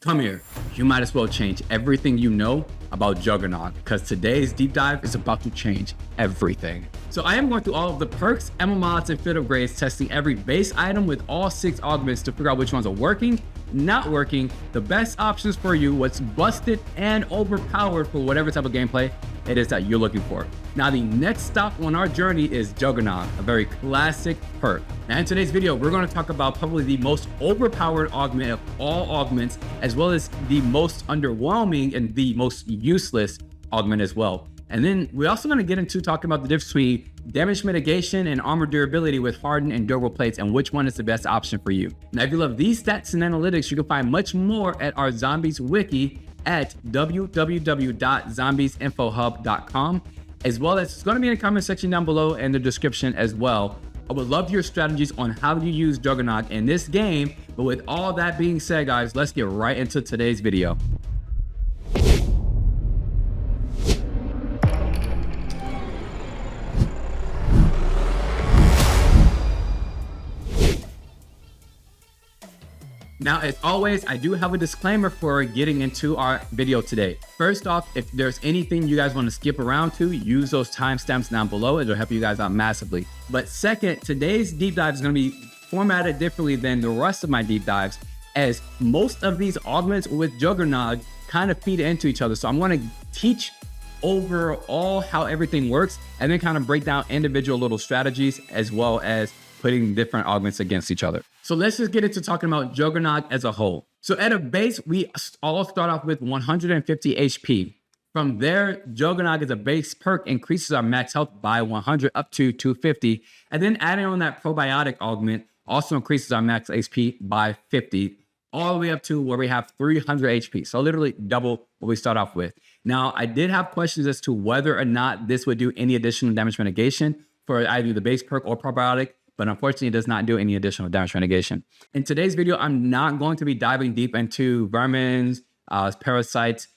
Come here. You might as well change everything you know about Juggernog, because today's deep dive is about to change everything. So I am going through all of the perks, ammo mods, and fit upgrades, testing every base item with all 6 augments to figure out which ones are working, not working, the best options for you, what's busted and overpowered for whatever type of gameplay it is that you're looking for. Now, the next stop on our journey is Juggernog, a very classic perk. Now, in today's video, we're going to talk about probably the most overpowered augment of all augments, as well as the most underwhelming and the most useless augment as well. And then we're also going to get into talking about the difference between damage mitigation and armor durability with hardened and durable plates, and which one is the best option for you. Now, if you love these stats and analytics, you can find much more at our Zombies Wiki at www.zombiesinfohub.com, as well as it's going to be in the comment section down below and the description as well. I would love your strategies on how you use Juggernog in this game. But with all that being said, guys, let's get right into today's video. Now, as always, I do have a disclaimer for getting into our video today. First off, if there's anything you guys want to skip around to, use those timestamps down below. It'll help you guys out massively. But second, today's deep dive is going to be formatted differently than the rest of my deep dives, as most of these augments with Juggernog kind of feed into each other. So I'm going to teach overall how everything works and then kind of break down individual little strategies, as well as putting different augments against each other. So let's just get into talking about Juggernog as a whole. So at a base, we all start off with 150 HP. From there, Juggernog as a base perk increases our max health by 100 up to 250. And then adding on that probiotic augment also increases our max HP by 50, all the way up to where we have 300 HP. So literally double what we start off with. Now, I did have questions as to whether or not this would do any additional damage mitigation for either the base perk or probiotic, but unfortunately it does not do any additional damage mitigation. In today's video, I'm not going to be diving deep into vermins, parasites,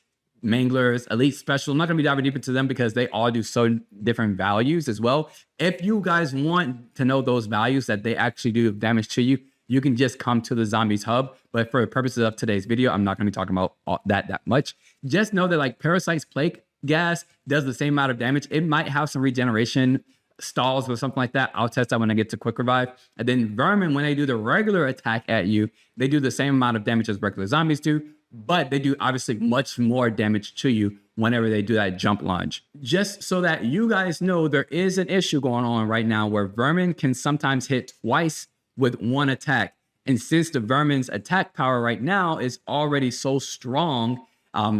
manglers, elite special. I'm not going to be diving deep into them because they all do so different values as well. If you guys want to know those values that they actually do damage to you, you can just come to the Zombies Hub. But for the purposes of today's video, I'm not going to be talking about that much. Just know that like parasites, plague gas does the same amount of damage. It might have some regeneration stalls or something like that. I'll test that when I get to quick revive. And then vermin, when they do the regular attack at you, they do the same amount of damage as regular zombies do, but they do obviously much more damage to you whenever they do that jump lunge. Just so that you guys know, there is an issue going on right now where vermin can sometimes hit twice with one attack. And since the vermin's attack power right now is already so strong,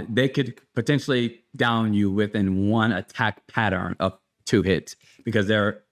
they could potentially down you within one attack pattern of 2 hits, because their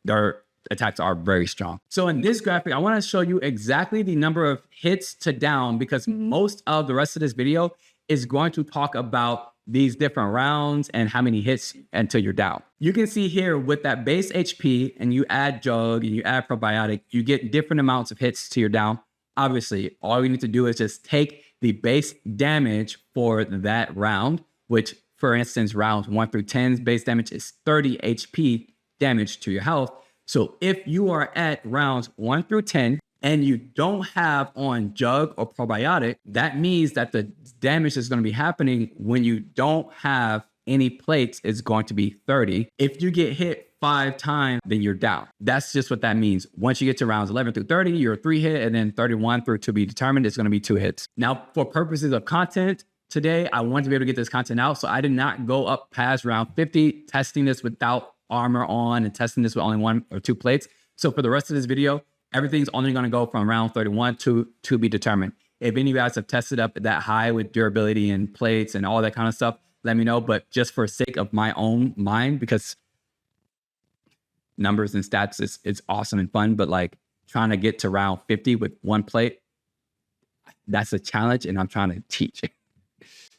attacks are very strong. So in this graphic, I want to show you exactly the number of hits to down, because most of the rest of this video is going to talk about these different rounds and how many hits until you're down. You can see here with that base HP, and you add Jugg and you add probiotic, you get different amounts of hits to your down. Obviously, all we need to do is just take the base damage for that round, which, for instance, rounds 1 through 10's base damage is 30 HP damage to your health. So if you are at rounds 1 through 10 and you don't have on Jugg or probiotic, that means that the damage is going to be happening when you don't have any plates is going to be 30. If you get hit 5 times, then you're down. That's just what that means. Once you get to rounds 11 through 30, you're a 3 hit, and then 31 through to be determined, it's going to be 2 hits. Now, for purposes of content, today, I wanted to be able to get this content out, so I did not go up past round 50, testing this without armor on and testing this with only 1 or 2 plates. So for the rest of this video, everything's only going to go from round 31 to be determined. If any of you guys have tested up that high with durability and plates and all that kind of stuff, let me know. But just for sake of my own mind, because numbers and stats is awesome and fun, but like trying to get to round 50 with 1 plate, that's a challenge, and I'm trying to teach it.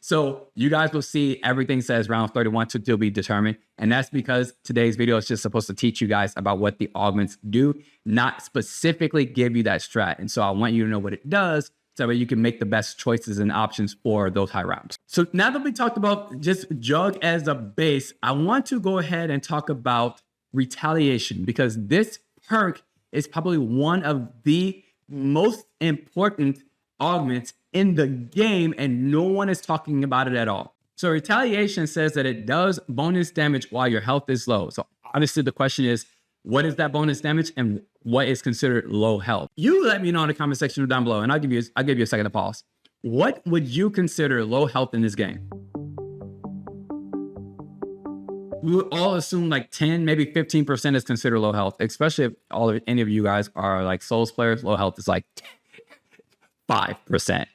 So you guys will see everything says round 31 to still be determined. And that's because today's video is just supposed to teach you guys about what the augments do, not specifically give you that strat. And so I want you to know what it does so that you can make the best choices and options for those high rounds. So now that we talked about just Jugg as a base, I want to go ahead and talk about Retaliation, because this perk is probably one of the most important augments in the game, and no one is talking about it at all. So Retaliation says that it does bonus damage while your health is low. So obviously the question is, what is that bonus damage and what is considered low health? You let me know in the comment section down below, and I'll give you a second to pause. What would you consider low health in this game? We would all assume like 10, maybe 15% is considered low health, especially if any of you guys are like Souls players. Low health is like 5%.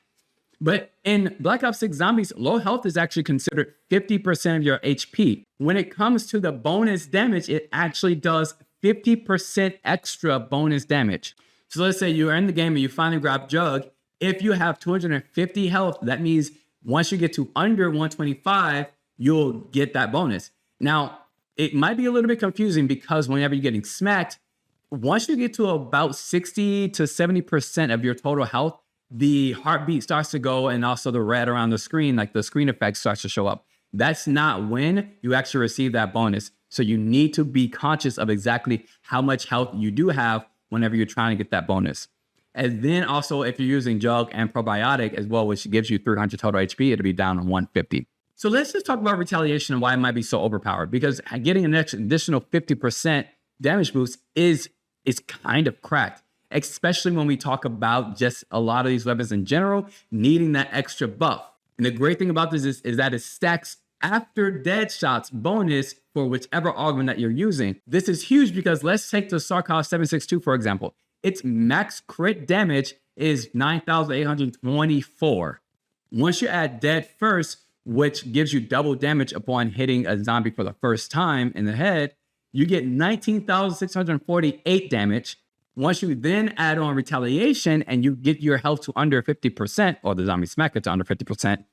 But in Black Ops 6 Zombies, low health is actually considered 50% of your HP. When it comes to the bonus damage, it actually does 50% extra bonus damage. So let's say you're in the game and you finally grab Jugg. If you have 250 health, that means once you get to under 125, you'll get that bonus. Now, it might be a little bit confusing because whenever you're getting smacked, once you get to about 60 to 70% of your total health, the heartbeat starts to go, and also the red around the screen, like the screen effect starts to show up. That's not when you actually receive that bonus. So you need to be conscious of exactly how much health you do have whenever you're trying to get that bonus. And then also if you're using Jugg and Probiotic as well, which gives you 300 total HP, it'll be down on 150. So let's just talk about Retaliation and why it might be so overpowered, because getting an additional 50% damage boost is kind of cracked, especially when we talk about just a lot of these weapons in general needing that extra buff. And the great thing about this is that it stacks after Deadshot's bonus for whichever augment that you're using. This is huge because let's take the Sarkov 762, for example. Its max crit damage is 9,824. Once you add Dead First, which gives you double damage upon hitting a zombie for the first time in the head, you get 19,648 damage. Once you then add on Retaliation and you get your health to under 50%, or the zombie smack it to under 50%,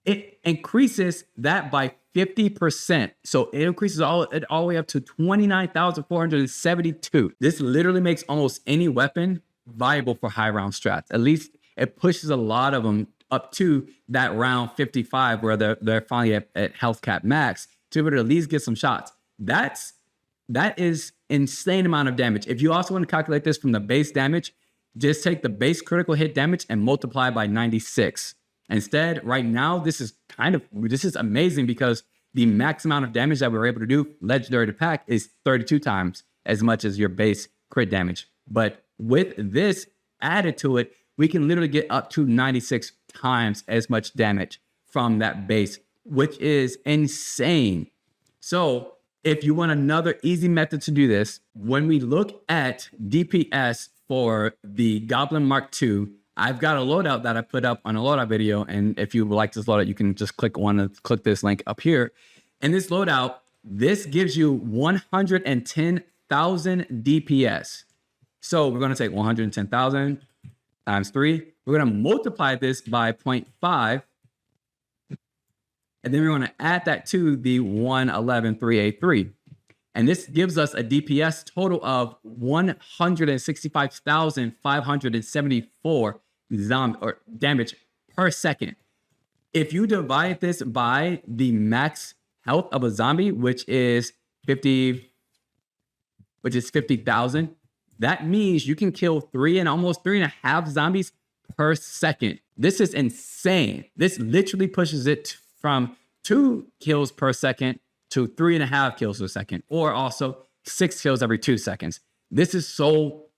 it increases that by 50%. So it increases all the way up to 29,472. This literally makes almost any weapon viable for high round strats. At least it pushes a lot of them up to that round 55 where they're finally at health cap max to be able to at least get some shots. That is insane amount of damage. If you also want to calculate this from the base damage, just take the base critical hit damage and multiply by 96. Instead, right now, this is amazing because the max amount of damage that we're able to do, legendary to pack, is 32 times as much as your base crit damage. But with this added to it, we can literally get up to 96 times as much damage from that base, which is insane. So if you want another easy method to do this, when we look at DPS for the Goblin Mark II, I've got a loadout that I put up on a loadout video. And if you would like this loadout, you can just click this link up here. And this loadout, this gives you 110,000 DPS. So we're going to take 110,000 times 3. We're going to multiply this by 0.5. And then we're going to add that to the 111,383. And this gives us a DPS total of 165,574 damage per second. If you divide this by the max health of a zombie, which is 50,000, that means you can kill almost 3.5 zombies per second. This is insane. This literally pushes it from 2 kills per second to 3.5 kills per second, or also 6 kills every 2 seconds. This is so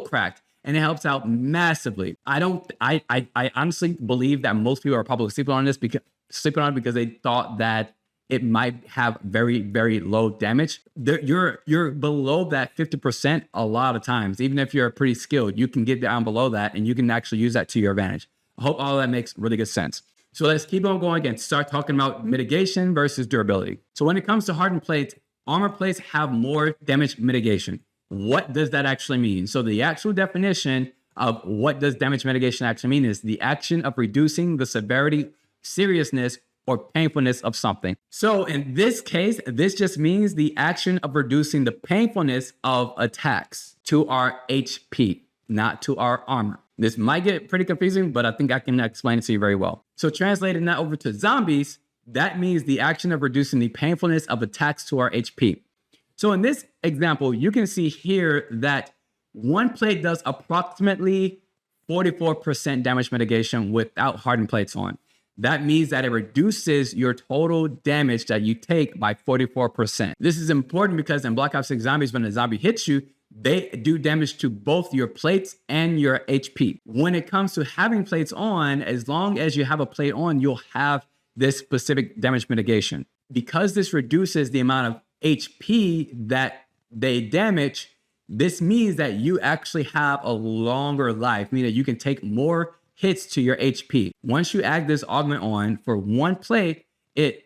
cracked, and it helps out massively. I honestly believe that most people are probably sleeping on it because they thought that it might have very, very low damage. You're below that 50% a lot of times. Even if you're pretty skilled, you can get down below that and you can actually use that to your advantage. I hope all that makes really good sense. So let's keep on going and start talking about mitigation versus durability. So when it comes to hardened plates, armor plates have more damage mitigation. What does that actually mean? So the actual definition of what does damage mitigation actually mean is the action of reducing the severity, seriousness, or painfulness of something. So in this case, this just means the action of reducing the painfulness of attacks to our HP, not to our armor. This might get pretty confusing, but I think I can explain it to you very well. So translating that over to zombies, that means the action of reducing the painfulness of attacks to our HP. So in this example, you can see here that one plate does approximately 44% damage mitigation without hardened plates on. That means that it reduces your total damage that you take by 44%. This is important because in Black Ops 6 Zombies, when a zombie hits you, they do damage to both your plates and your HP. When it comes to having plates on, as long as you have a plate on, you'll have this specific damage mitigation. Because this reduces the amount of HP that they damage, this means that you actually have a longer life, meaning that you can take more hits to your HP. Once you add this augment on for one plate, it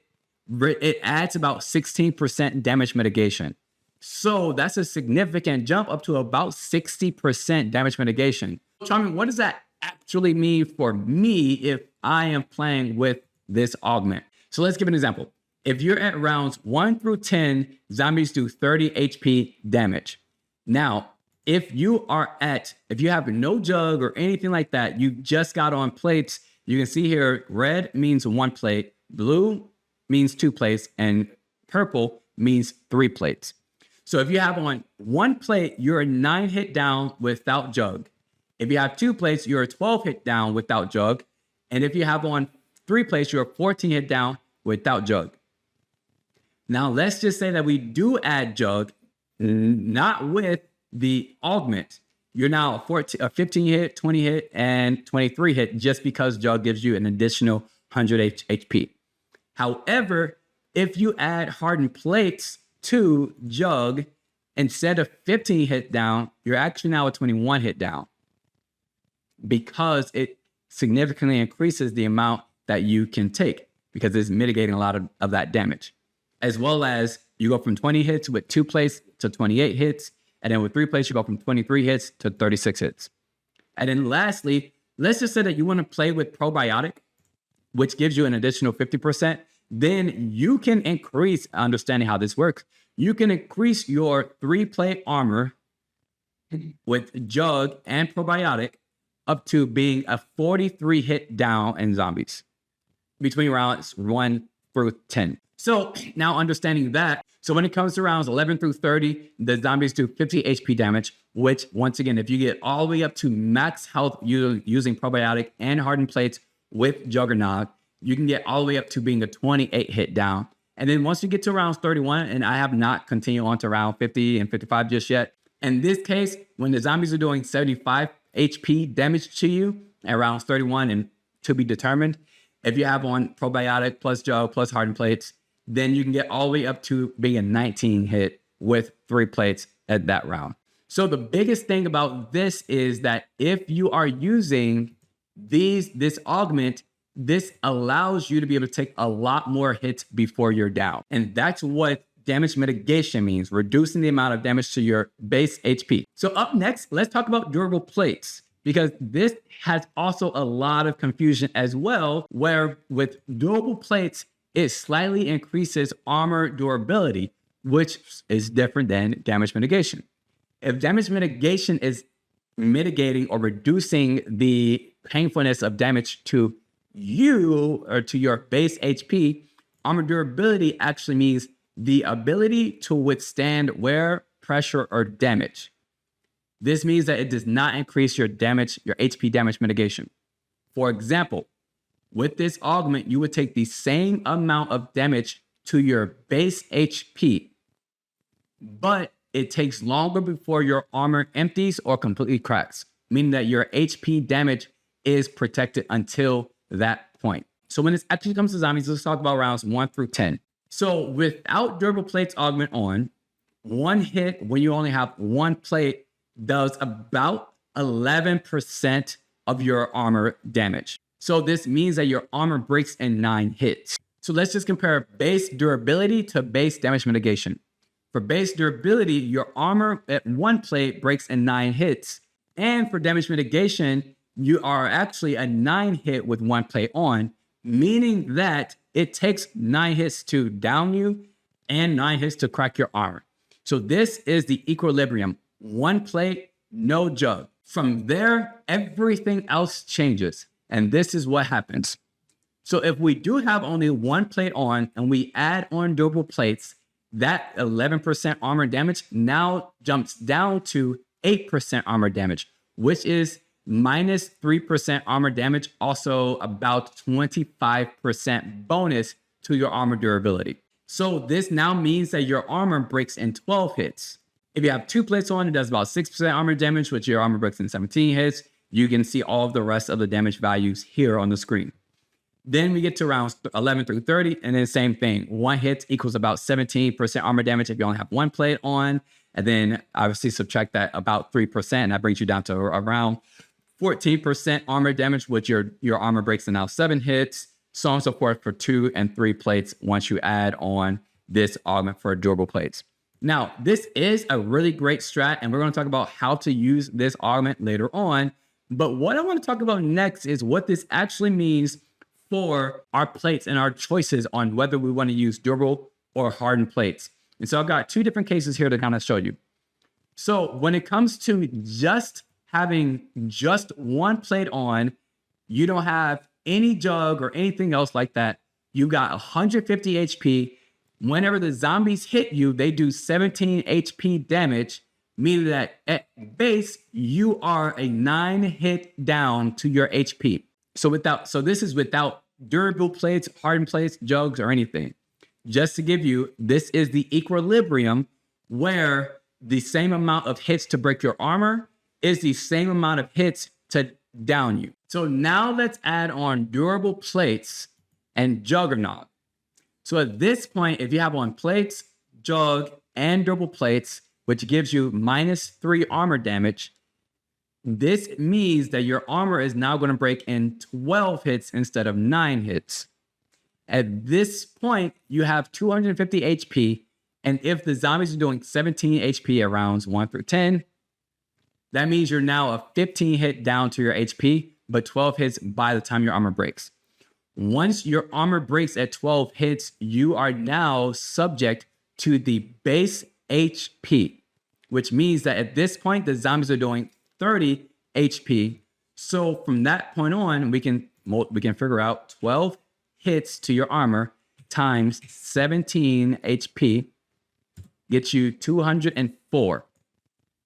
adds about 16% damage mitigation. So that's a significant jump up to about 60% damage mitigation. Charming, what does that actually mean for me if I am playing with this augment? So let's give an example. If you're at rounds 1 through 10, zombies do 30 HP damage. Now, if you have no jug or anything like that, you just got on plates, you can see here, red means 1 plate, blue means 2 plates, and purple means 3 plates. So if you have on 1 plate, you're a 9 hit down without jug. If you have 2 plates, you're a 12 hit down without jug. And if you have on 3 plates, you're a 14 hit down without jug. Now, let's just say that we do add jug, not with the augment. You're now a 15 hit, 20 hit, and 23 hit just because jug gives you an additional 100 HP. However, if you add hardened plates to jug, instead of 15 hit down, you're actually now a 21 hit down because it significantly increases the amount that you can take because it's mitigating a lot of that damage. As well as you go from 20 hits with 2 plates to 28 hits. And then with 3 plates, you go from 23 hits to 36 hits. And then lastly, let's just say that you want to play with Probiotic, which gives you an additional 50%. Then you can increase, understanding how this works, you can increase your 3-plate armor with Jug and Probiotic up to being a 43 hit down in zombies between rounds 1 through 10. So now understanding that, so when it comes to rounds 11 through 30, the zombies do 50 HP damage, which once again, if you get all the way up to max health using Probiotic and hardened plates with Jugger-Nog, you can get all the way up to being a 28 hit down. And then once you get to rounds 31, and I have not continued on to round 50 and 55 just yet. In this case, when the zombies are doing 75 HP damage to you at rounds 31 and to be determined, if you have on Probiotic plus Jug plus hardened plates, then you can get all the way up to being a 19 hit with 3 plates at that round. So the biggest thing about this is that if you are using this augment, this allows you to be able to take a lot more hits before you're down. And that's what damage mitigation means, reducing the amount of damage to your base HP. So up next, let's talk about durable plates, because this has also a lot of confusion as well, where with durable plates, it slightly increases armor durability, which is different than damage mitigation. If damage mitigation is mitigating or reducing the painfulness of damage to you or to your base HP, armor durability actually means the ability to withstand wear, pressure, or damage. This means that it does not increase your HP damage mitigation. For example, with this augment, you would take the same amount of damage to your base HP, but it takes longer before your armor empties or completely cracks, meaning that your HP damage is protected until that point. So when it actually comes to zombies, let's talk about rounds 1 through 10. So without durable plates augment on, 1 hit when you only have 1 plate does about 11% of your armor damage. So this means that your armor breaks in 9 hits. So let's just compare base durability to base damage mitigation. For base durability, your armor at 1 plate breaks in 9 hits. And for damage mitigation, you are actually a 9 hit with 1 plate on, meaning that it takes 9 hits to down you and 9 hits to crack your armor. So this is the equilibrium. 1 plate, no jug. From there, everything else changes. And this is what happens. So if we do have only 1 plate on and we add on durable plates, that 11% armor damage now jumps down to 8% armor damage, which is minus 3% armor damage, also about 25% bonus to your armor durability. So this now means that your armor breaks in 12 hits. If you have 2 plates on, it does about 6% armor damage, which your armor breaks in 17 hits. You can see all of the rest of the damage values here on the screen. Then we get to rounds 11 through 30, and then same thing. 1 hit equals about 17% armor damage if you only have 1 plate on. And then obviously subtract that about 3%, and that brings you down to around 14% armor damage, which your armor breaks in now 7 hits, so on and so forth for 2 and 3 plates once you add on this augment for durable plates. Now, this is a really great strat, and we're going to talk about how to use this augment later on. But what I want to talk about next is what this actually means for our plates and our choices on whether we want to use durable or hardened plates. And so I've got 2 different cases here to kind of show you. So when it comes to just having just 1 plate on, you don't have any jug or anything else like that. You got 150 HP. Whenever the zombies hit you, they do 17 HP damage, meaning that at base, you are a 9 hit down to your HP. So this is without durable plates, hardened plates, jugs, or anything. Just to give you, this is the equilibrium where the same amount of hits to break your armor is the same amount of hits to down you. So now let's add on durable plates and Jugger-Nog. So at this point, if you have on plates, jug, and durable plates, which gives you minus 3 armor damage, this means that your armor is now going to break in 12 hits instead of 9 hits. At this point, you have 250 HP, and if the zombies are doing 17 HP at rounds 1 through 10, that means you're now a 15 hit down to your HP, but 12 hits by the time your armor breaks. Once your armor breaks at 12 hits, you are now subject to the base HP, which means that at this point, the zombies are doing 30 HP. So from that point on, we can figure out 12 hits to your armor times 17 HP gets you 204.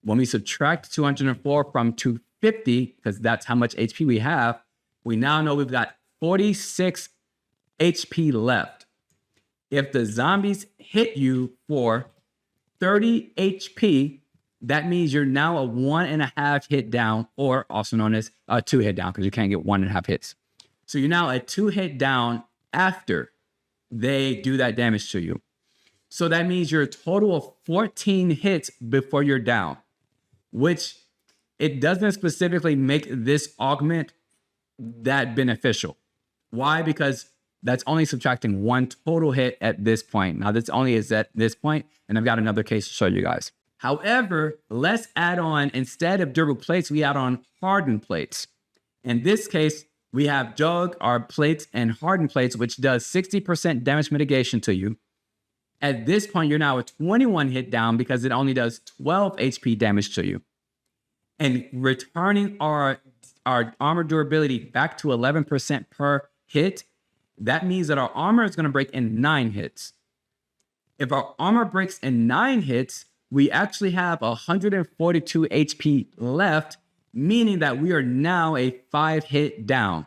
When we subtract 204 from 250, because that's how much HP we have, we now know we've got 46 HP left. If the zombies hit you for 30 HP, that means you're now a 1.5 hit down, or also known as a 2 hit down, because you can't get 1.5 hits. So you're now a 2 hit down after they do that damage to you. So that means you're a total of 14 hits before you're down, which it doesn't specifically make this augment that beneficial. Why? Because that's only subtracting 1 total hit at this point. Now this only is at this point, and I've got another case to show you guys. However, let's add on, instead of durable plates, we add on hardened plates. In this case, we have Jugg, our plates, and hardened plates, which does 60% damage mitigation to you. At this point, you're now a 21 hit down because it only does 12 HP damage to you. And returning our armor durability back to 11% per hit, that means that our armor is going to break in 9 hits. If our armor breaks in 9 hits, we actually have 142 HP left, meaning that we are now a 5 hit down.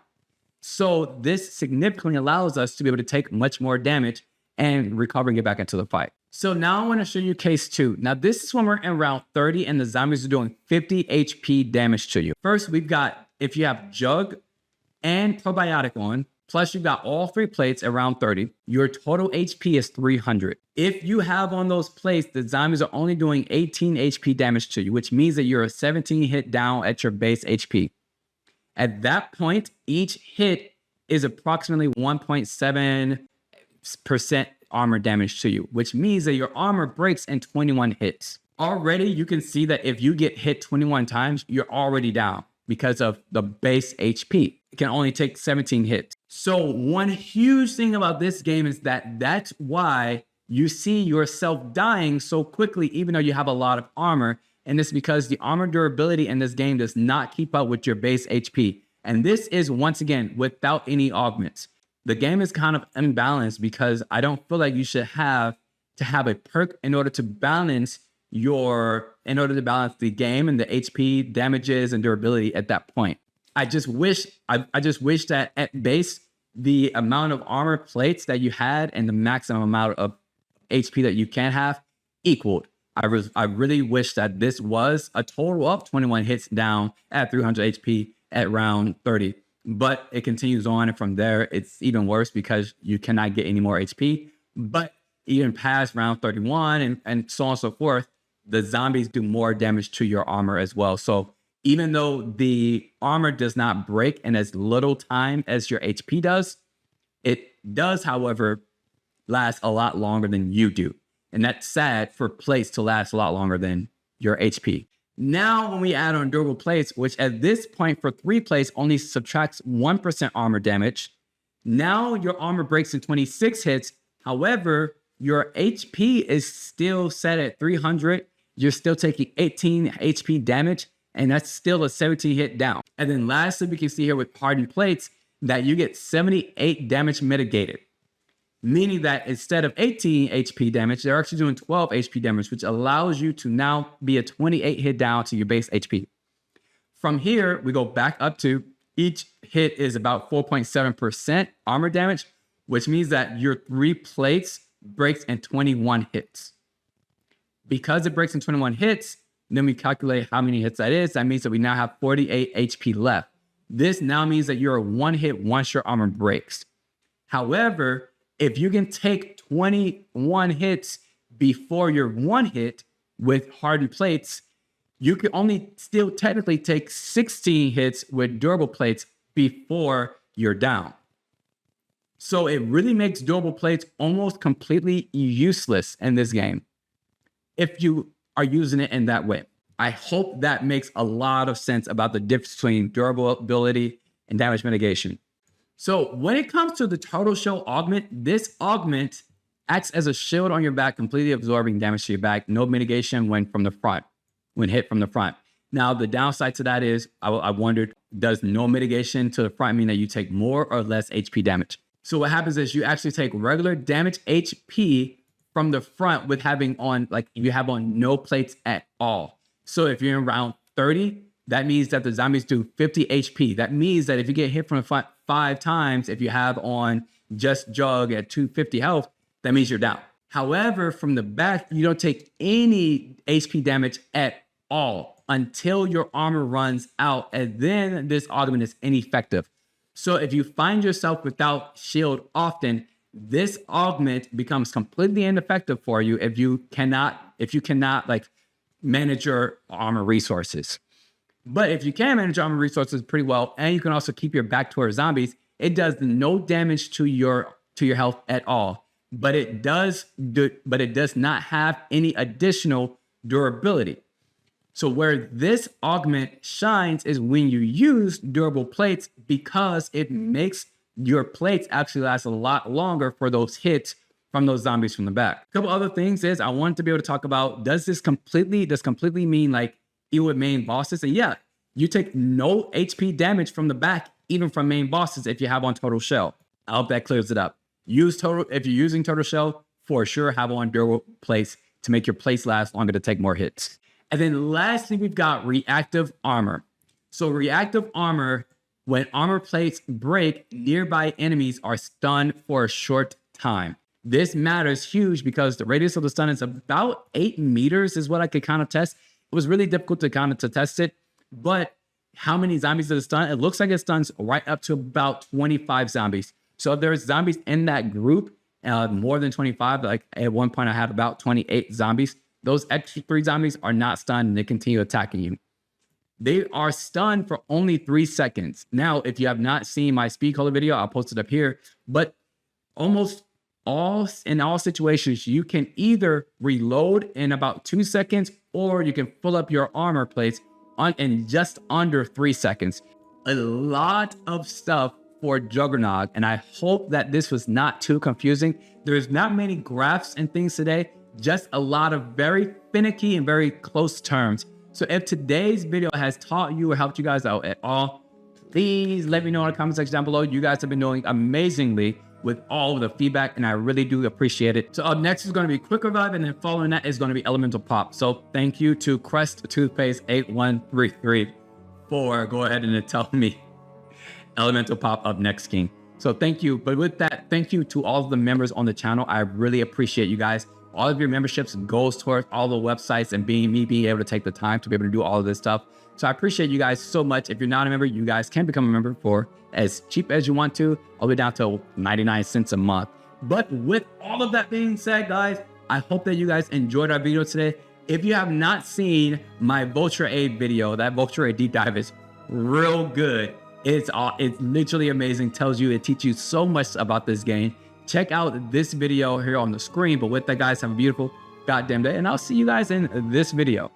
So this significantly allows us to be able to take much more damage and recover and get back into the fight. So now I want to show you case 2. Now this is when we're in round 30 and the zombies are doing 50 HP damage to you. First, we've got, if you have Jugg and Probiotic on, plus you've got all 3 plates around 30, your total HP is 300. If you have on those plates, the zombies are only doing 18 HP damage to you, which means that you're a 17 hit down at your base HP. At that point, each hit is approximately 1.7% armor damage to you, which means that your armor breaks in 21 hits. Already, you can see that if you get hit 21 times, you're already down because of the base HP. It can only take 17 hits. So one huge thing about this game is that that's why you see yourself dying so quickly, even though you have a lot of armor. And it's because the armor durability in this game does not keep up with your base HP. And this is, once again, without any augments. The game is kind of unbalanced because I don't feel like you should have to have a perk in order to balance in order to balance the game and the HP, damages, and durability at that point. I just wish that at base, the amount of armor plates that you had and the maximum amount of HP that you can have equaled. I really wish that this was a total of 21 hits down at 300 HP at round 30. But it continues on, and from there, it's even worse because you cannot get any more HP. But even past round 31 and so on and so forth, the zombies do more damage to your armor as well. So even though the armor does not break in as little time as your HP does, it does, however, last a lot longer than you do. And that's sad for plates to last a lot longer than your HP. Now, when we add on durable plates, which at this point for 3 plates only subtracts 1% armor damage, now your armor breaks in 26 hits. However, your HP is still set at 300. You're still taking 18 HP damage, and that's still a 17 hit down. And then lastly, we can see here with hardened plates that you get 78 damage mitigated, meaning that instead of 18 HP damage, they're actually doing 12 HP damage, which allows you to now be a 28 hit down to your base HP. From here, we go back up to each hit is about 4.7% armor damage, which means that your 3 plates breaks in 21 hits. Because it breaks in 21 hits, then we calculate how many hits that is. That means that we now have 48 HP left. This now means that you're a 1 hit once your armor breaks. However, if you can take 21 hits before your 1 hit with hardened plates, you can only still technically take 16 hits with durable plates before you're down. So it really makes durable plates almost completely useless in this game if you are using it in that way. I hope that makes a lot of sense about the difference between durability and damage mitigation. So when it comes to the total shield augment, this augment acts as a shield on your back, completely absorbing damage to your back. No mitigation when hit from the front. Now, the downside to that is, I wondered, does no mitigation to the front mean that you take more or less HP damage? So what happens is you actually take regular damage HP from the front with having on, like you have on no plates at all. So if you're in round 30, that means that the zombies do 50 HP. That means that if you get hit from the front 5 times, if you have on just Jugg at 250 health, that means you're down. However, from the back, you don't take any HP damage at all until your armor runs out, and then this augment is ineffective. So if you find yourself without shield often, this augment becomes completely ineffective for you if you cannot like manage your armor resources. But if you can manage armor resources pretty well, and you can also keep your back towards zombies, it does no damage to your health at all. But it does not have any additional durability. So where this augment shines is when you use durable plates, because it makes your plates actually last a lot longer for those hits from those zombies from the back. A couple other things is I wanted to be able to talk about, does completely mean like even with main bosses? And yeah, you take no HP damage from the back, even from main bosses if you have on total shell. I hope that clears it up. If you're using total shell, for sure have on durable plates to make your plates last longer to take more hits. And then lastly, we've got reactive armor. So reactive armor, when armor plates break, nearby enemies are stunned for a short time. This matters huge because the radius of the stun is about 8 meters is what I could kind of test. It was really difficult to test it, but how many zombies does it stun? It looks like it stuns right up to about 25 zombies. So if there's zombies in that group, more than 25, like at one point I had about 28 zombies, those extra 3 zombies are not stunned and they continue attacking you. They are stunned for only 3 seconds. Now, if you have not seen my speed color video, I'll post it up here, but in all situations, you can either reload in about 2 seconds, or you can fill up your armor plates in just under 3 seconds. A lot of stuff for Juggernog, and I hope that this was not too confusing. There's not many graphs and things today, just a lot of very finicky and very close terms. So if today's video has taught you or helped you guys out at all, please let me know in the comment section down below. You guys have been doing amazingly with all of the feedback, and I really do appreciate it. So up next is going to be Quick Revive, and then following that is going to be Elemental Pop. So thank you to Crest Toothpaste 8133 for go ahead and tell me Elemental Pop up next, King. So thank you. But with that, thank you to all of the members on the channel. I really appreciate you guys. All of your memberships goes towards all the websites and being able to take the time to be able to do all of this stuff. So I appreciate you guys so much. If you're not a member, you guys can become a member for as cheap as you want to, all the way down to 99 cents a month. But with all of that being said, guys, I hope that you guys enjoyed our video today. If you have not seen my Vulture A video, that Vulture A deep dive is real good. It's literally amazing. Tells you, it teaches you so much about this game. Check out this video here on the screen. But with that, guys, have a beautiful goddamn day, and I'll see you guys in this video.